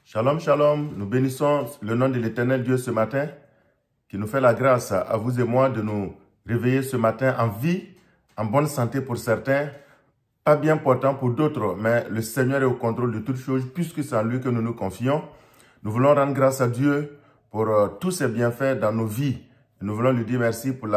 Shalom, shalom. Nous bénissons le nom de l'Éternel Dieu ce matin, qui nous fait la grâce à vous et moi de nous réveiller ce matin en vie, en bonne santé pour certains, pas bien portant pour d'autres, mais le Seigneur est au contrôle de toutes choses, puisque c'est en lui que nous nous confions. Nous voulons rendre grâce à Dieu pour tous ses bienfaits dans nos vies. Nous voulons lui dire merci pour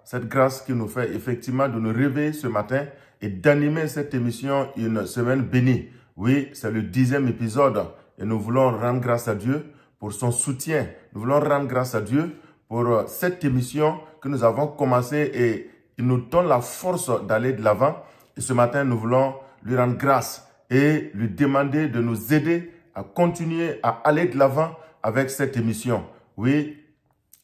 cette grâce qu'il nous fait effectivement de nous réveiller ce matin et d'animer cette émission une semaine bénie. Oui, c'est le 10e épisode. Et nous voulons rendre grâce à Dieu pour son soutien. Nous voulons rendre grâce à Dieu pour cette émission que nous avons commencée et il nous donne la force d'aller de l'avant. Et ce matin, nous voulons lui rendre grâce et lui demander de nous aider à continuer à aller de l'avant avec cette émission. Oui,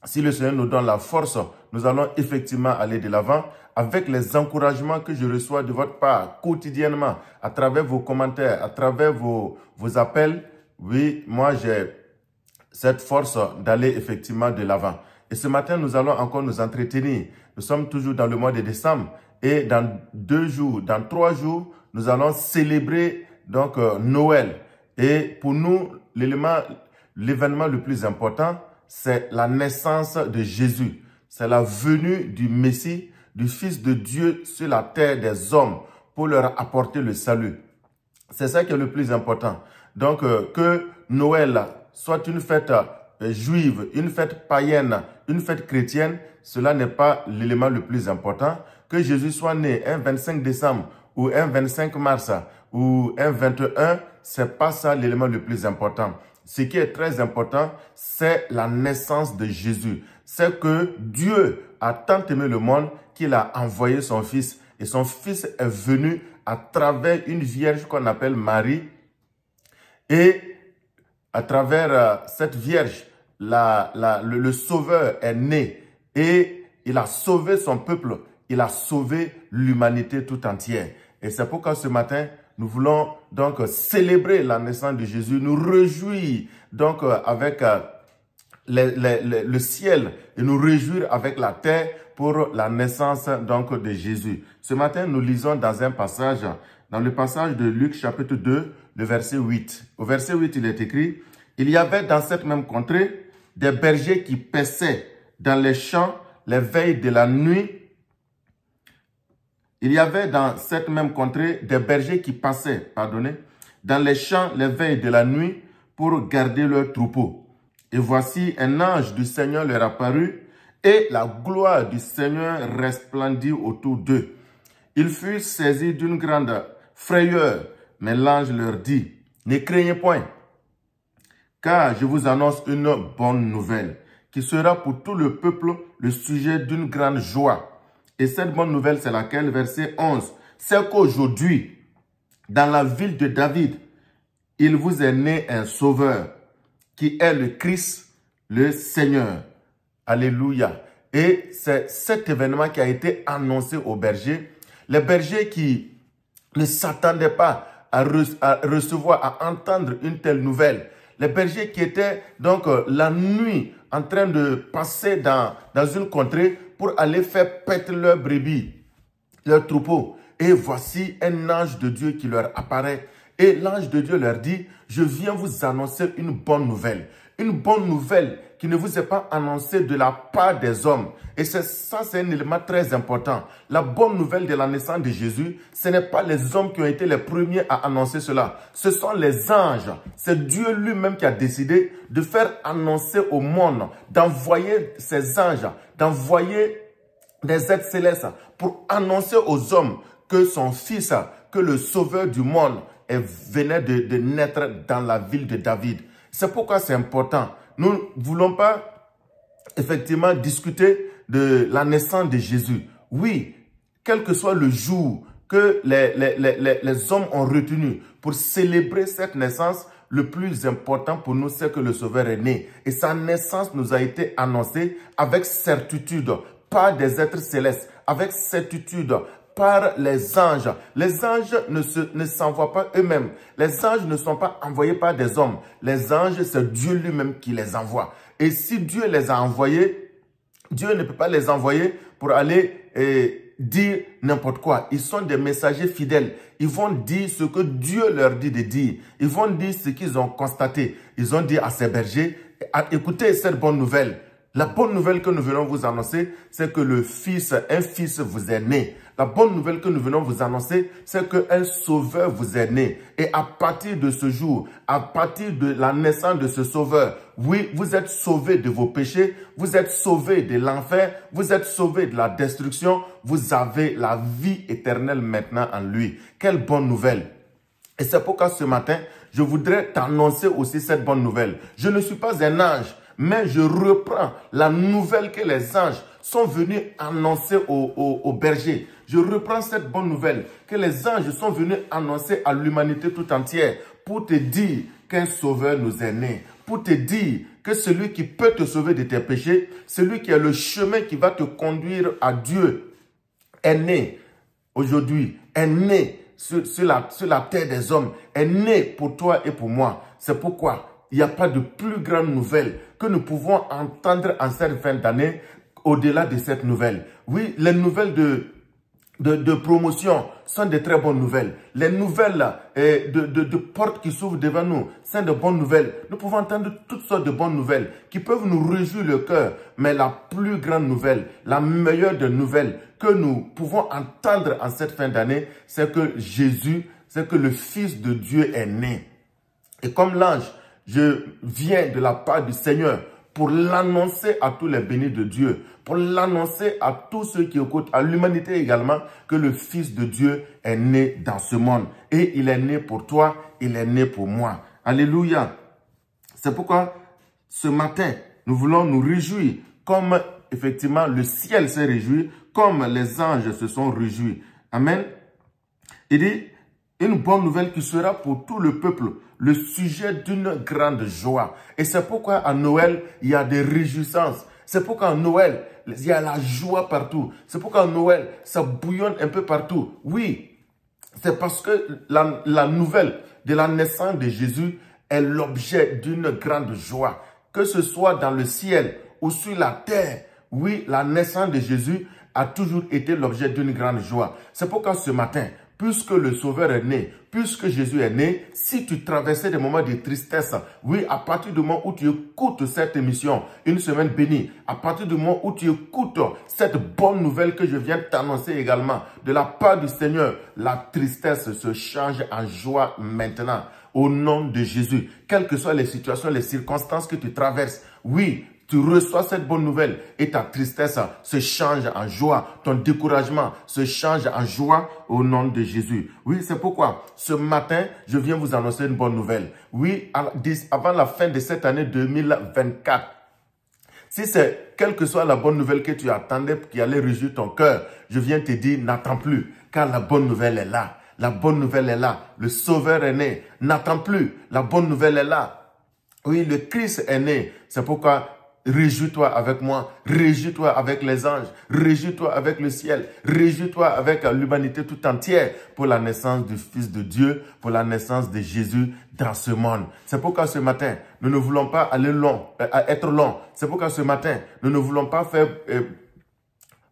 si le Seigneur nous donne la force, nous allons effectivement aller de l'avant avec les encouragements que je reçois de votre part quotidiennement, à travers vos commentaires, à travers vos appels. Oui, moi j'ai cette force d'aller effectivement de l'avant. Et ce matin, nous allons encore nous entretenir. Nous sommes toujours dans le mois de décembre et dans 3 jours, nous allons célébrer donc Noël. Et pour nous, l'événement le plus important, c'est la naissance de Jésus. C'est la venue du Messie, du Fils de Dieu sur la terre des hommes pour leur apporter le salut. C'est ça qui est le plus important. Donc, que Noël soit une fête juive, une fête païenne, une fête chrétienne, cela n'est pas l'élément le plus important. Que Jésus soit né un 25 décembre ou un 25 mars ou un 21, c'est pas ça l'élément le plus important. Ce qui est très important, c'est la naissance de Jésus. C'est que Dieu a tant aimé le monde qu'il a envoyé son Fils. Et son Fils est venu à travers une vierge qu'on appelle Marie. Et à travers cette vierge, le Sauveur est né. Et il a sauvé son peuple. Il a sauvé l'humanité tout entière. Et c'est pourquoi ce matin, nous voulons donc célébrer la naissance de Jésus, nous réjouir donc avec le ciel et nous réjouir avec la terre pour la naissance donc de Jésus. Ce matin, nous lisons dans le passage de Luc chapitre 2, le verset 8. Au verset 8, il est écrit, « Il y avait dans cette même contrée des bergers qui paissaient dans les champs les veilles de la nuit. Il y avait dans cette même contrée des bergers qui passaient, dans les champs les veilles de la nuit pour garder leurs troupeaux. Et voici un ange du Seigneur leur apparut et la gloire du Seigneur resplendit autour d'eux. Ils furent saisis d'une grande frayeur, mais l'ange leur dit, « Ne craignez point, car je vous annonce une bonne nouvelle, qui sera pour tout le peuple le sujet d'une grande joie. » Et cette bonne nouvelle, c'est laquelle? Verset 11. C'est qu'aujourd'hui, dans la ville de David, il vous est né un sauveur, qui est le Christ, le Seigneur. Alléluia. Et c'est cet événement qui a été annoncé aux bergers. Les bergers qui ne s'attendaient pas à recevoir, à entendre une telle nouvelle. Les bergers qui étaient donc la nuit en train de passer dans une contrée pour aller faire paître leurs brebis, leurs troupeaux. Et voici un ange de Dieu qui leur apparaît. Et l'ange de Dieu leur dit, je viens vous annoncer une bonne nouvelle. Une bonne nouvelle qui ne vous est pas annoncée de la part des hommes. Et ça, c'est un élément très important. La bonne nouvelle de la naissance de Jésus, ce n'est pas les hommes qui ont été les premiers à annoncer cela. Ce sont les anges. C'est Dieu lui-même qui a décidé de faire annoncer au monde, d'envoyer ses anges, d'envoyer des êtres célestes pour annoncer aux hommes que son Fils, que le Sauveur du monde, venait de naître dans la ville de David. C'est pourquoi c'est important. Nous ne voulons pas effectivement discuter de la naissance de Jésus. Oui, quel que soit le jour que les hommes ont retenu pour célébrer cette naissance, le plus important pour nous, c'est que le Sauveur est né. Et sa naissance nous a été annoncée avec certitude par des êtres célestes, avec certitude par les anges. Les anges ne s'envoient pas eux-mêmes. Les anges ne sont pas envoyés par des hommes. Les anges, c'est Dieu lui-même qui les envoie. Et si Dieu les a envoyés, Dieu ne peut pas les envoyer pour aller dire n'importe quoi. Ils sont des messagers fidèles. Ils vont dire ce que Dieu leur dit de dire. Ils vont dire ce qu'ils ont constaté. Ils ont dit à ces bergers, écoutez cette bonne nouvelle. La bonne nouvelle que nous venons vous annoncer, c'est que un fils vous est né. La bonne nouvelle que nous venons vous annoncer, c'est qu'un sauveur vous est né. Et à partir de ce jour, à partir de la naissance de ce sauveur, oui, vous êtes sauvés de vos péchés, vous êtes sauvés de l'enfer, vous êtes sauvés de la destruction, vous avez la vie éternelle maintenant en lui. Quelle bonne nouvelle! Et c'est pourquoi ce matin, je voudrais t'annoncer aussi cette bonne nouvelle. Je ne suis pas un ange, mais je reprends la nouvelle que les anges sont venus annoncer aux bergers. Je reprends cette bonne nouvelle que les anges sont venus annoncer à l'humanité tout entière pour te dire qu'un sauveur nous est né. Pour te dire que celui qui peut te sauver de tes péchés, celui qui est le chemin qui va te conduire à Dieu, est né aujourd'hui, est né sur la terre des hommes, est né pour toi et pour moi. C'est pourquoi il n'y a pas de plus grande nouvelle que nous pouvons entendre en cette fin d'année au-delà de cette nouvelle. Oui, les nouvelles de promotion sont de très bonnes nouvelles. Les nouvelles de portes qui s'ouvrent devant nous sont de bonnes nouvelles. Nous pouvons entendre toutes sortes de bonnes nouvelles qui peuvent nous réjouir le cœur. Mais la plus grande nouvelle, la meilleure des nouvelles que nous pouvons entendre en cette fin d'année, c'est que Jésus, c'est que le Fils de Dieu est né. Et comme l'ange, je viens de la part du Seigneur pour l'annoncer à tous les bénis de Dieu, pour l'annoncer à tous ceux qui écoutent, à l'humanité également, que le Fils de Dieu est né dans ce monde. Et il est né pour toi, il est né pour moi. Alléluia. C'est pourquoi ce matin, nous voulons nous réjouir comme effectivement le ciel s'est réjoui, comme les anges se sont réjouis. Amen. Il dit, une bonne nouvelle qui sera pour tout le peuple le sujet d'une grande joie. Et c'est pourquoi à Noël, il y a des réjouissances. C'est pourquoi à Noël, il y a la joie partout. C'est pourquoi à Noël, ça bouillonne un peu partout. Oui, c'est parce que la nouvelle de la naissance de Jésus est l'objet d'une grande joie. Que ce soit dans le ciel ou sur la terre, oui, la naissance de Jésus a toujours été l'objet d'une grande joie. C'est pourquoi ce matin, puisque le Sauveur est né, puisque Jésus est né, si tu traversais des moments de tristesse, oui, à partir du moment où tu écoutes cette émission, une semaine bénie, à partir du moment où tu écoutes cette bonne nouvelle que je viens t'annoncer également, de la part du Seigneur, la tristesse se change en joie maintenant, au nom de Jésus. Quelles que soient les situations, les circonstances que tu traverses, oui, tu reçois cette bonne nouvelle et ta tristesse se change en joie. Ton découragement se change en joie au nom de Jésus. Oui, c'est pourquoi ce matin, je viens vous annoncer une bonne nouvelle. Oui, avant la fin de cette année 2024, si c'est quelle que soit la bonne nouvelle que tu attendais qui allait réjouir ton cœur, je viens te dire, n'attends plus, car la bonne nouvelle est là. La bonne nouvelle est là. Le Sauveur est né. N'attends plus, la bonne nouvelle est là. Oui, le Christ est né. C'est pourquoi réjouis-toi avec moi, réjouis-toi avec les anges, réjouis-toi avec le ciel, réjouis-toi avec l'humanité tout entière pour la naissance du Fils de Dieu, pour la naissance de Jésus dans ce monde. C'est pourquoi ce matin, nous ne voulons pas aller être long. C'est pourquoi ce matin, nous ne voulons pas faire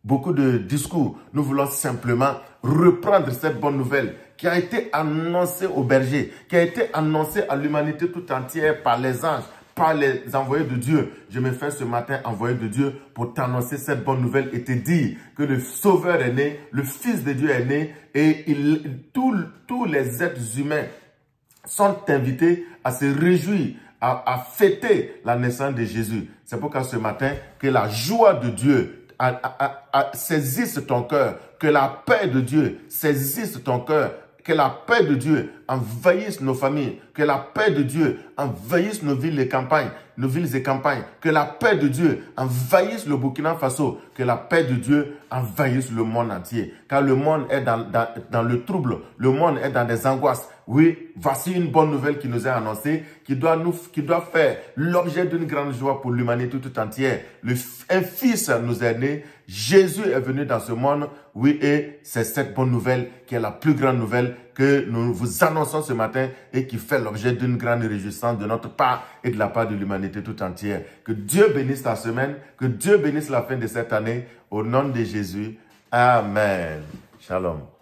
beaucoup de discours. Nous voulons simplement reprendre cette bonne nouvelle qui a été annoncée aux bergers, qui a été annoncée à l'humanité tout entière par les anges, par les envoyés de Dieu. Je me fais ce matin envoyé de Dieu pour t'annoncer cette bonne nouvelle et te dire que le Sauveur est né, le Fils de Dieu est né et tous les êtres humains sont invités à se réjouir, à fêter la naissance de Jésus. C'est pourquoi ce matin, que la joie de Dieu saisisse ton cœur, que la paix de Dieu saisisse ton cœur, que la paix de Dieu envahisse nos familles, que la paix de Dieu envahisse nos villes et campagnes, que la paix de Dieu envahisse le Burkina Faso, que la paix de Dieu envahisse le monde entier. Car le monde est dans le trouble, le monde est dans des angoisses. Oui, voici une bonne nouvelle qui nous est annoncée, qui doit faire l'objet d'une grande joie pour l'humanité tout entière. Un fils nous est né, Jésus est venu dans ce monde, oui, et c'est cette bonne nouvelle qui est la plus grande nouvelle que nous vous annonçons ce matin et qui fait l'objet d'une grande réjouissance de notre part et de la part de l'humanité tout entière. Que Dieu bénisse ta semaine, que Dieu bénisse la fin de cette année, au nom de Jésus. Amen. Shalom.